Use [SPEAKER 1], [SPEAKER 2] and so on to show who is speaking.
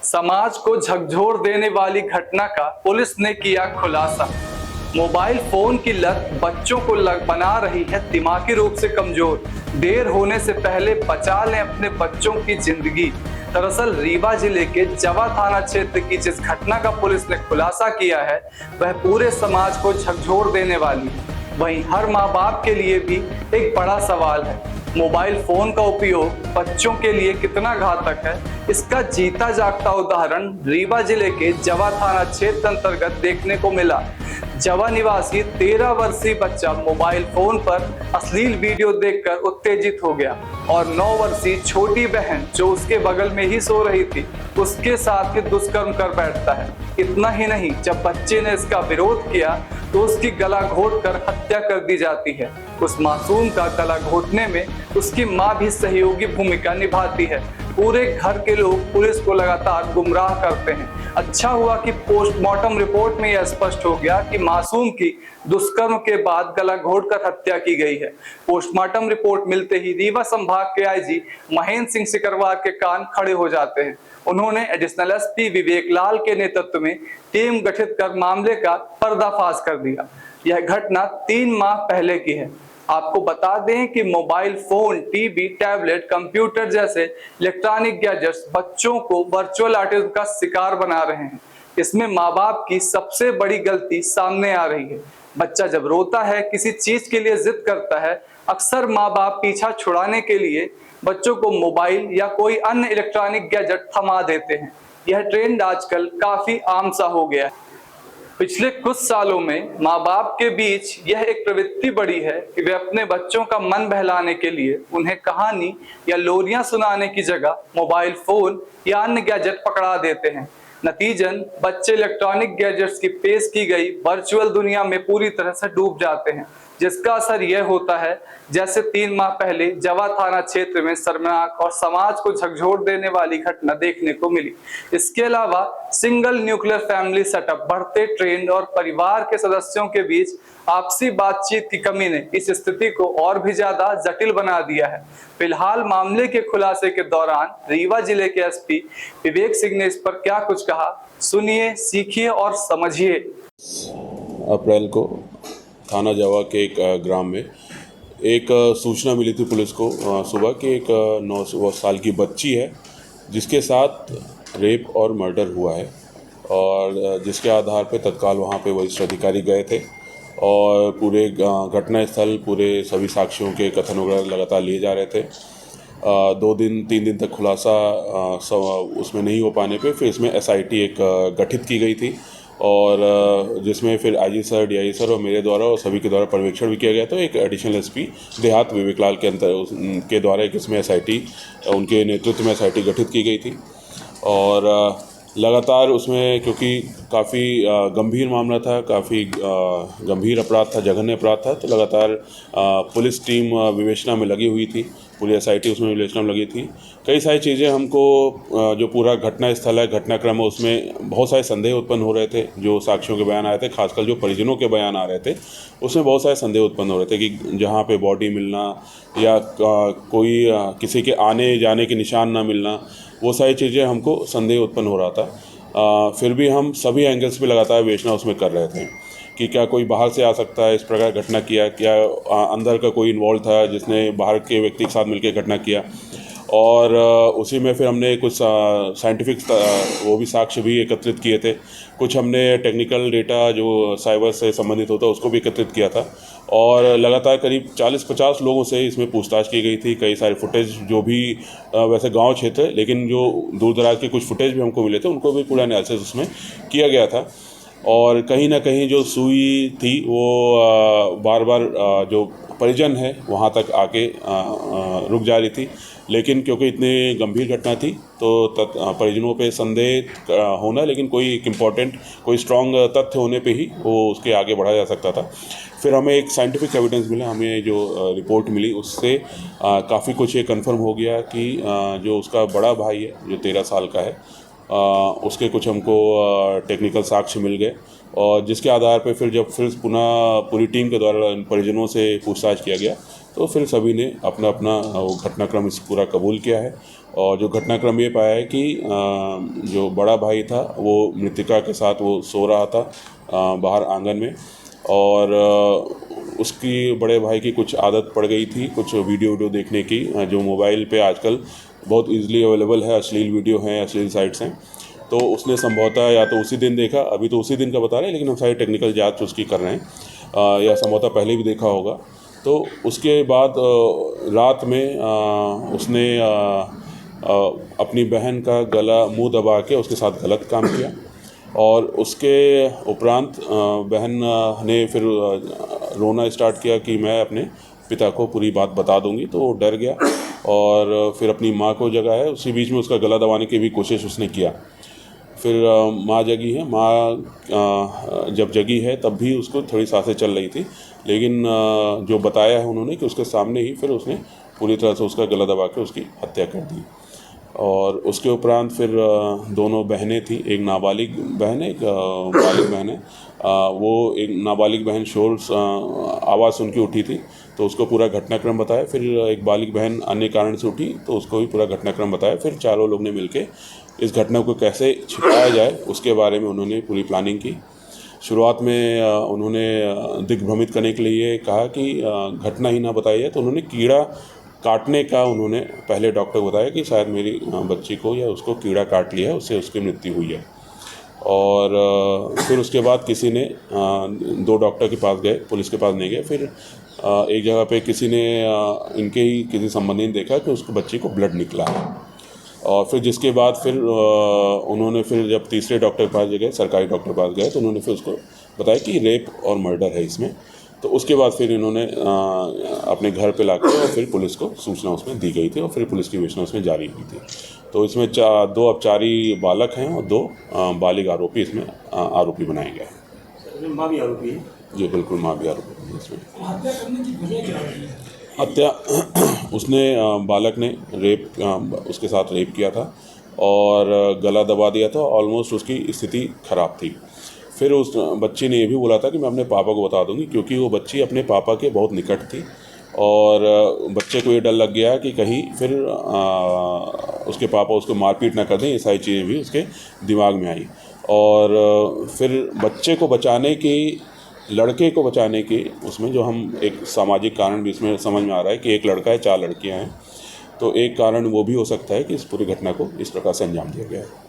[SPEAKER 1] समाज को झकझोर देने वाली घटना का पुलिस ने किया खुलासा। मोबाइल फोन की लत बच्चों को बना रही है दिमागी रूप से कमजोर। देर होने से पहले बचा लें अपने बच्चों की जिंदगी। दरअसल रीवा जिले के जवा थाना क्षेत्र की जिस घटना का पुलिस ने खुलासा किया है वह पूरे समाज को झकझोर देने वाली है। वहीं हर माँ बाप के लिए भी एक बड़ा सवाल है, मोबाइल फोन का उपयोग बच्चों के लिए कितना घातक है। इसका जीता जागता उदाहरण रीवा जिले के जवा थाना क्षेत्र अंतर्गत देखने को मिला। जवा निवासी 13 वर्षीय बच्चा मोबाइल फोन पर अश्लील वीडियो देखकर उत्तेजित हो गया और 9 वर्षीय छोटी बहन जो उसके बगल में ही सो रही थी उसके साथ ही दुष्कर्म कर बैठता है। इतना ही नहीं, जब बच्चे ने इसका विरोध किया तो उसकी गला घोंटकर हत्या कर दी जाती है। उस मासूम का गला घोंटने में उसकी मां भी सहयोगी भूमिका निभाती है। पूरे घर के लोग पुलिस को लगातार गुमराह करते हैं। अच्छा हुआ कि पोस्टमार्टम रिपोर्ट में यह स्पष्ट हो गया कि मासूम की दुष्कर्म के बाद गला घोंटकर हत्या की गई है। पोस्टमार्टम रिपोर्ट मिलते ही रीवा संभाग के आईजी महेंद्र सिंह सिकरवार के कान खड़े हो जाते हैं। उन्होंने एडिशनल एसपी विवेक लाल के नेतृत्व में टीम गठित कर मामले का पर्दाफाश कर दिया। यह घटना 3 माह पहले की है। आपको बता दें कि mobile phone, TV, tablet, computer जैसे इलेक्ट्रॉनिक गैजेट्स बच्चों को वर्चुअल ऑटिज्म का शिकार बना रहे हैं। इसमें माँ बाप की सबसे बड़ी गलती सामने आ रही है। बच्चा जब रोता है, किसी चीज के लिए जिद करता है, अक्सर माँ बाप पीछा छुड़ाने के लिए बच्चों को मोबाइल या कोई अन्य इलेक्ट्रॉनिक गैजेट थमा देते हैं। यह ट्रेंड आजकल काफी आम सा हो गया है। पिछले कुछ सालों में माँ बाप के बीच यह एक प्रवृत्ति बढ़ी है कि वे अपने बच्चों का मन बहलाने के लिए उन्हें कहानी या लोरियां सुनाने की जगह मोबाइल फोन या अन्य गैजेट पकड़ा देते हैं। नतीजन बच्चे इलेक्ट्रॉनिक गैजेट्स की पेश की गई वर्चुअल दुनिया में पूरी तरह से डूब जाते हैं, जिसका असर यह होता है जैसे 3 माह पहले जवा थाना क्षेत्र में शर्मनाक और समाज को झकझोर देने वाली घटना देखने को मिली। इसके अलावा सिंगल न्यूक्लियर फैमिली सेटअप, बढ़ते ट्रेंड और परिवार के सदस्यों के बीच आपसी बातचीत की कमी ने इस स्थिति को और भी ज्यादा जटिल बना दिया है। फिलहाल मामले के खुलासे के दौरान रीवा जिले के एसपी विवेक सिंह ने इस पर क्या कुछ कहा, सुनिए, सीखिए और समझिए।
[SPEAKER 2] अप्रैल को थाना जवा के एक ग्राम में एक सूचना मिली थी पुलिस को सुबह कि एक 9 साल की बच्ची है जिसके साथ रेप और मर्डर हुआ है, और जिसके आधार पे तत्काल वहाँ पे वरिष्ठ अधिकारी गए थे और पूरे घटना स्थल, पूरे सभी साक्ष्यों के कथन वगैरह लगातार लिए जा रहे थे। 3 दिन तक खुलासा उसमें नहीं हो पाने पे फिर इसमें एसआईटी एक गठित की गई थी और जिसमें फिर आईजी सर, डीआईजी सर और मेरे द्वारा और सभी के द्वारा पर्यवेक्षण भी किया गया। तो एक एडिशनल एसपी देहात विवेक लाल के द्वारा एक इसमें एसआईटी, उनके नेतृत्व में एसआईटी गठित की गई थी और लगातार उसमें, क्योंकि काफ़ी गंभीर मामला था, काफ़ी गंभीर अपराध था, जघन्य अपराध था, तो लगातार पुलिस टीम विवेचना में लगी हुई थी, पूरी एसआईटी उसमें विवेचना में लगी थी। कई सारी चीज़ें हमको, जो पूरा घटना स्थल है, घटनाक्रम है, उसमें बहुत सारे संदेह उत्पन्न हो रहे थे। जो साक्ष्यों के बयान आए थे, खासकर जो परिजनों के बयान आ रहे थे, उसमें बहुत सारे संदेह उत्पन्न हो रहे थे कि जहाँ पे बॉडी मिलना या कोई किसी के आने जाने के निशान ना मिलना, वो सारी चीज़ें हमको संदेह उत्पन्न हो रहा था। फिर भी हम सभी एंगल्स पे लगातार विवेचना उसमें कर रहे थे कि क्या कोई बाहर से आ सकता है, इस प्रकार घटना किया, क्या अंदर का कोई इन्वॉल्व था जिसने बाहर के व्यक्ति के साथ मिलकर घटना किया। और उसी में फिर हमने कुछ साइंटिफिक वो भी साक्ष्य भी एकत्रित किए थे। कुछ हमने टेक्निकल डेटा जो साइबर से संबंधित होता है उसको भी एकत्रित किया था और लगातार करीब 40-50 लोगों से इसमें पूछताछ की गई थी। कई सारे फुटेज जो भी वैसे गांव क्षेत्र है, लेकिन जो दूर दराज के कुछ फुटेज भी हमको मिले थे, उनको भी पूरा एनालिसिस उसमें किया गया था। और कहीं ना कहीं जो सुई थी वो बार बार जो परिजन है वहाँ तक आके रुक जा रही थी, लेकिन क्योंकि इतनी गंभीर घटना थी तो परिजनों पे संदेह होना, लेकिन कोई इम्पोर्टेंट, कोई स्ट्रॉन्ग तथ्य होने पे ही वो उसके आगे बढ़ा जा सकता था। फिर हमें एक साइंटिफिक एविडेंस मिला, हमें जो रिपोर्ट मिली उससे काफ़ी कुछ ये कंफर्म हो गया कि जो उसका बड़ा भाई है जो 13 साल का है, उसके कुछ हमको टेक्निकल साक्ष्य मिल गए और जिसके आधार पर फिर जब फिर पुनः पूरी टीम के द्वारा परिजनों से पूछताछ किया गया तो फिर सभी ने अपना अपना वो घटनाक्रम इस पूरा कबूल किया है। और जो घटनाक्रम ये पाया है कि जो बड़ा भाई था वो मृतिका के साथ वो सो रहा था बाहर आंगन में, और उसकी बड़े भाई की कुछ आदत पड़ गई थी कुछ वीडियो देखने की, जो मोबाइल पे आजकल बहुत ईजिली अवेलेबल है, अश्लील वीडियो हैं, अश्लील साइट्स हैं। तो उसने संभवतः या तो उसी दिन देखा, अभी तो उसी दिन का बता रहे हैं लेकिन हम सारी टेक्निकल जांच उसकी कर रहे हैं, या संभवतः पहले भी देखा होगा। तो उसके बाद रात में उसने अपनी बहन का गला मुंह दबा के उसके साथ गलत काम किया, और उसके उपरांत बहन ने फिर रोना स्टार्ट किया कि मैं अपने पिता को पूरी बात बता दूंगी। तो वो डर गया और फिर अपनी माँ को जगाया। उसी बीच में उसका गला दबाने की भी कोशिश उसने किया। फिर माँ जगी है, माँ जब जगी है तब भी उसको थोड़ी सांसें चल रही थी, लेकिन जो बताया है उन्होंने कि उसके सामने ही फिर उसने पूरी तरह से उसका गला दबा के उसकी हत्या कर दी। और उसके उपरांत फिर दोनों बहनें थी, एक नाबालिग बहन है, एक बालिग बहन है। वो एक नाबालिग बहन शोर आवाज़ सुन के उठी थी तो उसको पूरा घटनाक्रम बताया। फिर एक बालिग बहन अन्य कारण से उठी तो उसको भी पूरा घटनाक्रम बताया। फिर चारों लोग ने मिलके इस घटना को कैसे छिपाया जाए उसके बारे में उन्होंने पूरी प्लानिंग की। शुरुआत में उन्होंने दिग्भ्रमित करने के लिए कहा कि घटना ही ना बताई है, तो उन्होंने कीड़ा काटने का उन्होंने पहले डॉक्टर को बताया कि शायद मेरी बच्ची को या उसको कीड़ा काट लिया है, उससे उसकी मृत्यु हुई है। और फिर उसके बाद किसी ने 2 डॉक्टर के पास गए, पुलिस के पास नहीं गए। फिर एक जगह पे किसी ने इनके ही किसी संबंधी ने देखा कि उसको बच्ची को ब्लड निकला है, और फिर जिसके बाद फिर उन्होंने फिर जब तीसरे डॉक्टर के पास गए, सरकारी डॉक्टर के पास गए, तो उन्होंने फिर उसको बताया कि रेप और मर्डर है इसमें। तो उसके बाद फिर इन्होंने अपने घर पे लाकर और फिर पुलिस को सूचना उसमें दी गई थी और फिर पुलिस की विवेचना उसमें जारी हुई थी। तो इसमें 2 अपचारी बालक हैं और 2 बालिग आरोपी इसमें आरोपी बनाए गए हैं।
[SPEAKER 3] माँ भी आरोपी है?
[SPEAKER 2] जी बिल्कुल, माँ भी आरोपी है इसमें।
[SPEAKER 3] हत्या करने की वजह क्या रही है?
[SPEAKER 2] हत्या उसने बालक ने उसके साथ रेप किया था और गला दबा दिया था। ऑलमोस्ट उसकी स्थिति खराब थी। फिर उस बच्ची ने ये भी बोला था कि मैं अपने पापा को बता दूंगी, क्योंकि वो बच्ची अपने पापा के बहुत निकट थी और बच्चे को ये डर लग गया कि कहीं फिर उसके पापा उसको मारपीट ना कर दें। ये सारी चीज़ें भी उसके दिमाग में आई। और फिर बच्चे को बचाने की, लड़के को बचाने की, उसमें जो हम एक सामाजिक कारण भी इसमें समझ में आ रहा है कि एक लड़का है, 4 लड़कियां हैं, तो एक कारण वो भी हो सकता है कि इस पूरी घटना को इस प्रकार से अंजाम दिया गया है।